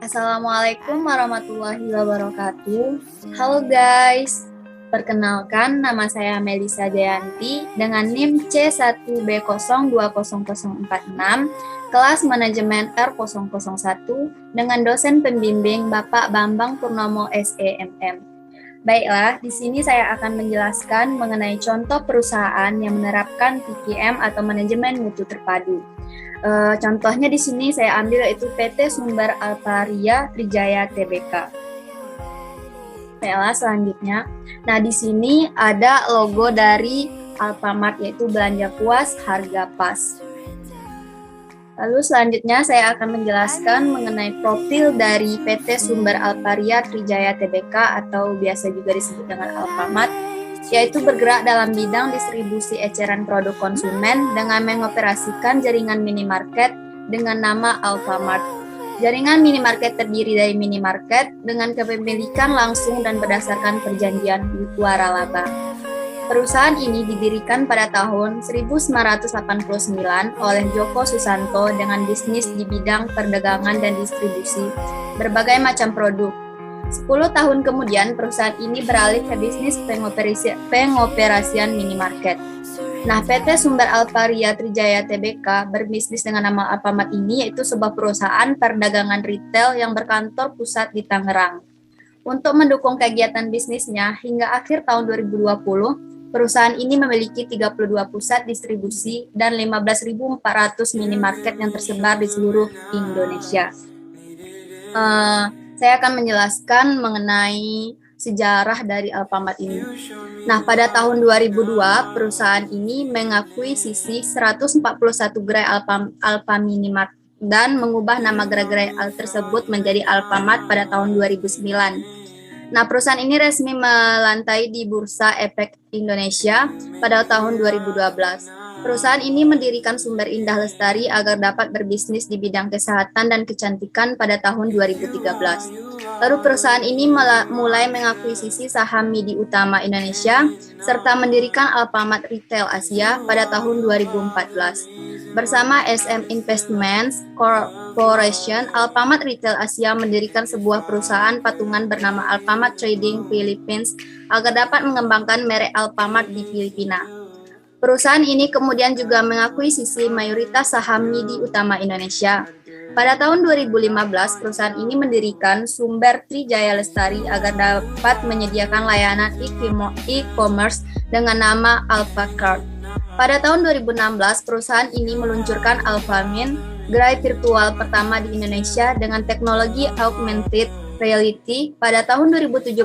Assalamualaikum warahmatullahi wabarakatuh. Halo guys, perkenalkan nama saya Melisa Jayanti dengan NIM C1B020046, kelas manajemen R001 dengan dosen pembimbing Bapak Bambang Purnomo SEMM. Baiklah, di sini saya akan menjelaskan mengenai contoh perusahaan yang menerapkan PPM atau manajemen mutu terpadu. Contohnya di sini saya ambil yaitu PT Sumber Alparia Trijaya Tbk. Baiklah, selanjutnya. Nah, di sini ada logo dari Alfamart yaitu belanja puas, harga pas. Lalu selanjutnya saya akan menjelaskan mengenai profil dari PT Sumber Alparia Trijaya Tbk atau biasa juga disebut dengan Alfamart, yaitu bergerak dalam bidang distribusi eceran produk konsumen dengan mengoperasikan jaringan minimarket dengan nama Alfamart. Jaringan minimarket terdiri dari minimarket dengan kepemilikan langsung dan berdasarkan perjanjian waralaba. Perusahaan ini didirikan pada tahun 1989 oleh Joko Susanto dengan bisnis di bidang perdagangan dan distribusi berbagai macam produk. 10 tahun kemudian, perusahaan ini beralih ke bisnis pengoperasian minimarket. Nah, PT Sumber Alparia Trijaya Tbk berbisnis dengan nama Alfamart ini yaitu sebuah perusahaan perdagangan retail yang berkantor pusat di Tangerang. Untuk mendukung kegiatan bisnisnya, hingga akhir tahun 2020, perusahaan ini memiliki 32 pusat distribusi dan 15.400 minimarket yang tersebar di seluruh Indonesia. Saya akan menjelaskan mengenai sejarah dari Alfamart ini. Nah, pada tahun 2002, perusahaan ini mengakui sisi 141 gerai Alfa Minimart dan mengubah nama gerai-gerai tersebut menjadi Alfamart pada tahun 2009. Nah, perusahaan ini resmi melantai di Bursa Efek Indonesia pada tahun 2012. Perusahaan ini mendirikan Sumber Indah Lestari agar dapat berbisnis di bidang kesehatan dan kecantikan pada tahun 2013. Lalu perusahaan ini mulai mengakuisisi saham MIDI Utama Indonesia serta mendirikan Alfamart Retail Asia pada tahun 2014. Bersama SM Investments Corporation, Alfamart Retail Asia mendirikan sebuah perusahaan patungan bernama Alfamart Trading Philippines agar dapat mengembangkan merek Alfamart di Filipina. Perusahaan ini kemudian juga mengakuisisi mayoritas saham MIDI Utama Indonesia. Pada tahun 2015, perusahaan ini mendirikan Sumber Trijaya Lestari agar dapat menyediakan layanan e-commerce dengan nama Alfacart. Pada tahun 2016, perusahaan ini meluncurkan Alfamin, gerai virtual pertama di Indonesia dengan teknologi augmented reality. Pada tahun 2017,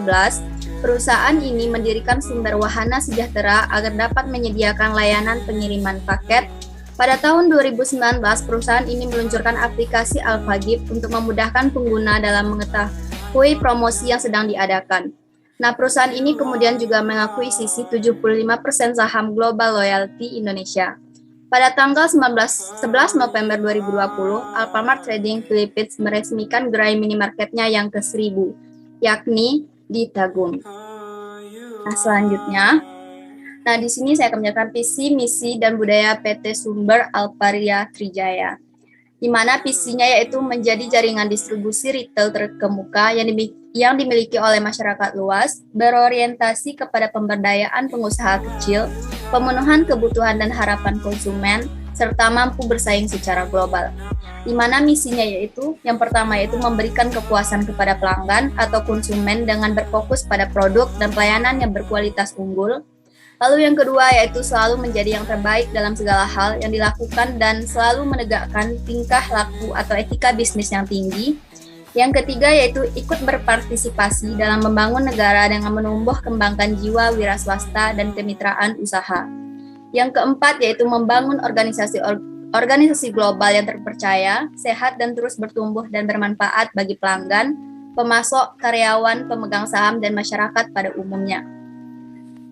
perusahaan ini mendirikan Sumber Wahana Sejahtera agar dapat menyediakan layanan pengiriman paket. Pada tahun 2019, perusahaan ini meluncurkan aplikasi AlfaGift untuk memudahkan pengguna dalam mengetahui promosi yang sedang diadakan. Nah, perusahaan ini kemudian juga mengakuisisi 75% saham Global Loyalty Indonesia. Pada tanggal 11 November 2020, Alfamart Trading Philippines meresmikan gerai minimarketnya yang ke-1000, yakni di Tagung. Nah, selanjutnya, di sini saya akan menjelaskan visi, misi, dan budaya PT Sumber Alparia Trijaya, di mana visinya yaitu menjadi jaringan distribusi retail terkemuka yang dimiliki oleh masyarakat luas, berorientasi kepada pemberdayaan pengusaha kecil, pemenuhan kebutuhan dan harapan konsumen, serta mampu bersaing secara global. Di mana misinya yaitu, yang pertama yaitu memberikan kepuasan kepada pelanggan atau konsumen dengan berfokus pada produk dan pelayanan yang berkualitas unggul. Lalu yang kedua yaitu selalu menjadi yang terbaik dalam segala hal yang dilakukan dan selalu menegakkan tingkah laku atau etika bisnis yang tinggi. Yang ketiga yaitu ikut berpartisipasi dalam membangun negara dengan menumbuh kembangkan jiwa wira swasta dan kemitraan usaha. Yang keempat yaitu membangun organisasi global yang terpercaya, sehat dan terus bertumbuh dan bermanfaat bagi pelanggan, pemasok, karyawan, pemegang saham, dan masyarakat pada umumnya.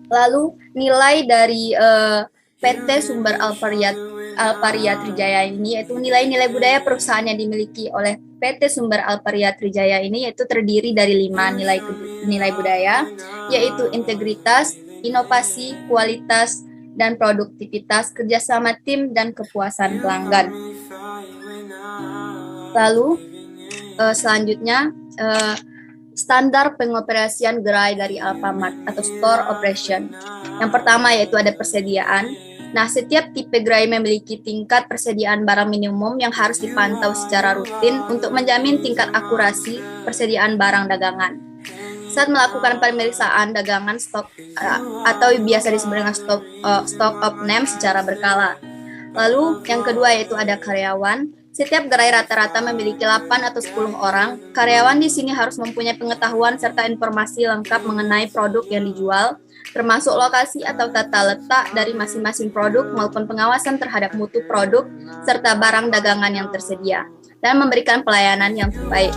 Lalu nilai dari PT Sumber Alparia Trijaya ini yaitu nilai-nilai budaya perusahaan yang dimiliki oleh PT Sumber Alparia Trijaya ini yaitu terdiri dari 5 nilai budaya, yaitu integritas, inovasi, kualitas, dan produktivitas, kerjasama tim, dan kepuasan pelanggan. Lalu Selanjutnya, standar pengoperasian gerai dari Alfamart atau store operation. Yang pertama yaitu ada persediaan. Nah, setiap tipe gerai memiliki tingkat persediaan barang minimum yang harus dipantau secara rutin untuk menjamin tingkat akurasi persediaan barang dagangan. Saat melakukan pemeriksaan dagangan stok atau biasa disebut dengan stock of name secara berkala. Lalu yang kedua yaitu ada karyawan. Setiap gerai rata-rata memiliki 8 atau 10 orang. Karyawan di sini harus mempunyai pengetahuan serta informasi lengkap mengenai produk yang dijual, termasuk lokasi atau tata letak dari masing-masing produk maupun pengawasan terhadap mutu produk serta barang dagangan yang tersedia, dan memberikan pelayanan yang terbaik.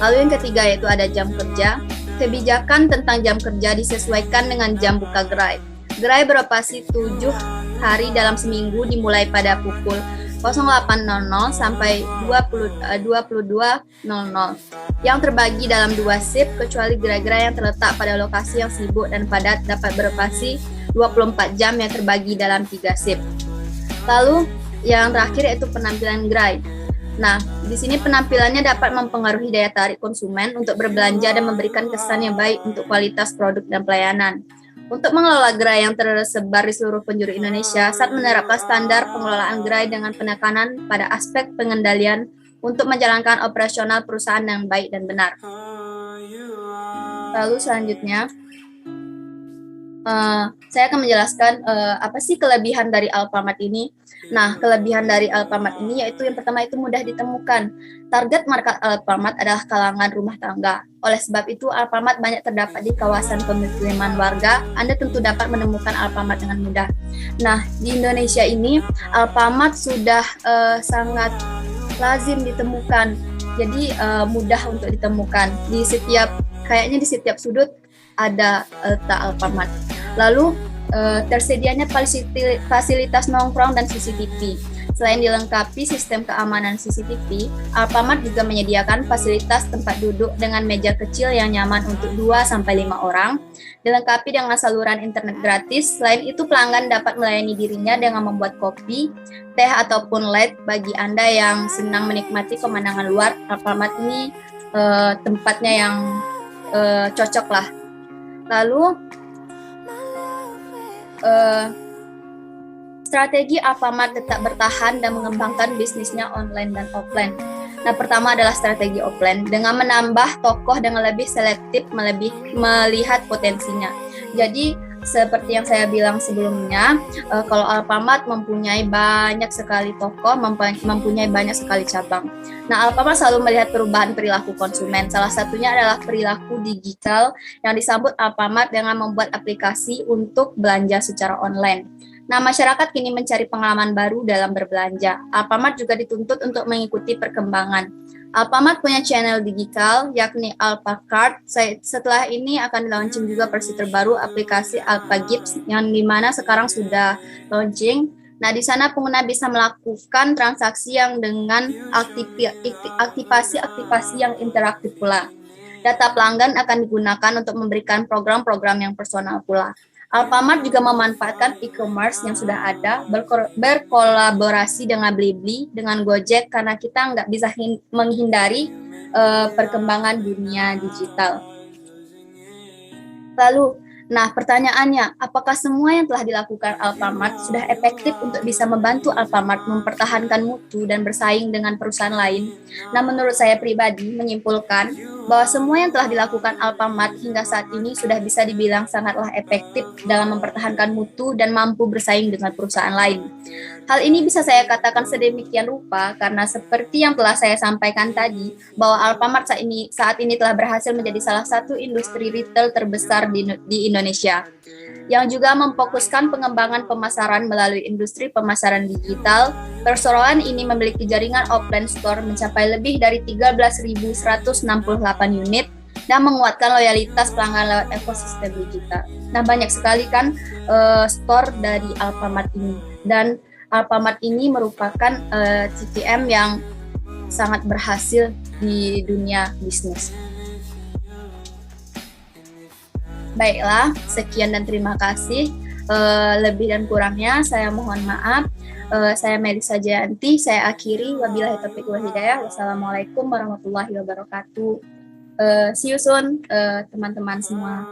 Lalu yang ketiga yaitu ada jam kerja. Kebijakan tentang jam kerja disesuaikan dengan jam buka gerai. Gerai beroperasi 7 hari dalam seminggu dimulai pada pukul 08.00 sampai 22.00 yang terbagi dalam 2 shift, kecuali gerai-gerai yang terletak pada lokasi yang sibuk dan padat dapat beroperasi 24 jam yang terbagi dalam 3 shift. Lalu yang terakhir yaitu penampilan gerai. Nah, di sini penampilannya dapat mempengaruhi daya tarik konsumen untuk berbelanja dan memberikan kesan yang baik untuk kualitas produk dan pelayanan. Untuk mengelola gerai yang tersebar di seluruh penjuru Indonesia, saat menerapkan standar pengelolaan gerai dengan penekanan pada aspek pengendalian untuk menjalankan operasional perusahaan yang baik dan benar. Lalu selanjutnya, saya akan menjelaskan apa sih kelebihan dari Alfamart ini. Nah, kelebihan dari Alfamart ini yaitu yang pertama itu mudah ditemukan. Target market Alfamart adalah kalangan rumah tangga. Oleh sebab itu, Alfamart banyak terdapat di kawasan pemukiman warga. Anda tentu dapat menemukan Alfamart dengan mudah. Nah, di Indonesia ini, Alfamart sudah sangat lazim ditemukan. Jadi, mudah untuk ditemukan. Kayaknya di setiap sudut ada letak Alfamart. Lalu, tersedianya fasilitas nongkrong dan CCTV. Selain dilengkapi sistem keamanan CCTV, Alfamart juga menyediakan fasilitas tempat duduk dengan meja kecil yang nyaman untuk 2-5 orang, dilengkapi dengan saluran internet gratis. Selain itu, pelanggan dapat melayani dirinya dengan membuat kopi, teh, ataupun light. Bagi Anda yang senang menikmati pemandangan luar, Alfamart ini tempatnya yang cocok lah. Lalu, strategi Alfamart tetap bertahan dan mengembangkan bisnisnya online dan offline. Nah, pertama adalah strategi offline dengan menambah toko dengan lebih selektif, melihat potensinya. Jadi, seperti yang saya bilang sebelumnya, kalau Alfamart mempunyai banyak sekali toko, mempunyai banyak sekali cabang. Nah, Alfamart selalu melihat perubahan perilaku konsumen. Salah satunya adalah perilaku digital yang disambut Alfamart dengan membuat aplikasi untuk belanja secara online. Nah, masyarakat kini mencari pengalaman baru dalam berbelanja. Alfamart juga dituntut untuk mengikuti perkembangan. Alfamart punya channel digital, yakni Alfacart. Setelah ini akan launching juga versi terbaru aplikasi Alphagifts, yang dimana sekarang sudah launching. Nah, di sana pengguna bisa melakukan transaksi yang dengan aktivasi yang interaktif pula. Data pelanggan akan digunakan untuk memberikan program-program yang personal pula. Alfamart juga memanfaatkan e-commerce yang sudah ada, berkolaborasi dengan Blibli, dengan Gojek, karena kita nggak bisa menghindari perkembangan dunia digital. Lalu, nah pertanyaannya, apakah semua yang telah dilakukan Alfamart sudah efektif untuk bisa membantu Alfamart mempertahankan mutu dan bersaing dengan perusahaan lain? Nah, menurut saya pribadi menyimpulkan bahwa semua yang telah dilakukan Alfamart hingga saat ini sudah bisa dibilang sangatlah efektif dalam mempertahankan mutu dan mampu bersaing dengan perusahaan lain. Hal ini bisa saya katakan sedemikian rupa karena seperti yang telah saya sampaikan tadi, bahwa Alfamart saat ini telah berhasil menjadi salah satu industri retail terbesar di Indonesia, yang juga memfokuskan pengembangan pemasaran melalui industri pemasaran digital. Perseroan ini memiliki jaringan offline store mencapai lebih dari 13.168 unit dan menguatkan loyalitas pelanggan lewat ekosistem digital. Nah, banyak sekali kan store dari Alfamart ini, dan Alfamart ini merupakan CTM yang sangat berhasil di dunia bisnis. Baiklah, sekian dan terima kasih. Lebih dan kurangnya saya mohon maaf. Saya Melisa Jayanti, saya akhiri. Wabillahi taufiq wal hidayah. Wassalamualaikum warahmatullahi wabarakatuh. See you soon, teman-teman semua.